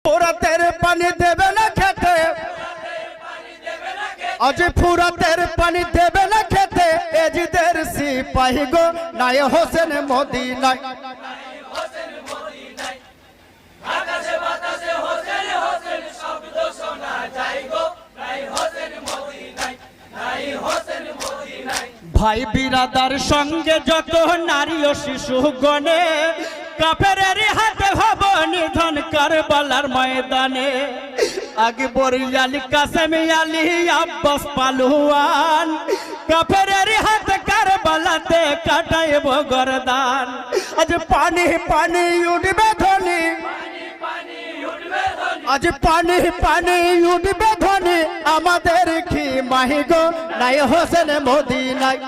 ফুরাতের পানি দেবে না খেতে, আজ ফুরাতের পানি দেবে না খেতে, এজিদের সিপাহী গো নাই হোসেন মদিনায়। ভাই বিরাদার সঙ্গে যত নারী ও শিশু গণে, কাফেরের হাতে হব নিধন কারবালার ময়দানে। আগে বরিয়াল কাসেম আলী আব্বাস পালুয়ান, কাফেরের হাতে কারবালাতে কাটাইব গরদান। আজ পানি পানি উঠবে ধ্বনি, আজ পানি পানি উঠবে ধ্বনি, আমাদের কি মাহি গো নাই হোসেন মদিনায়।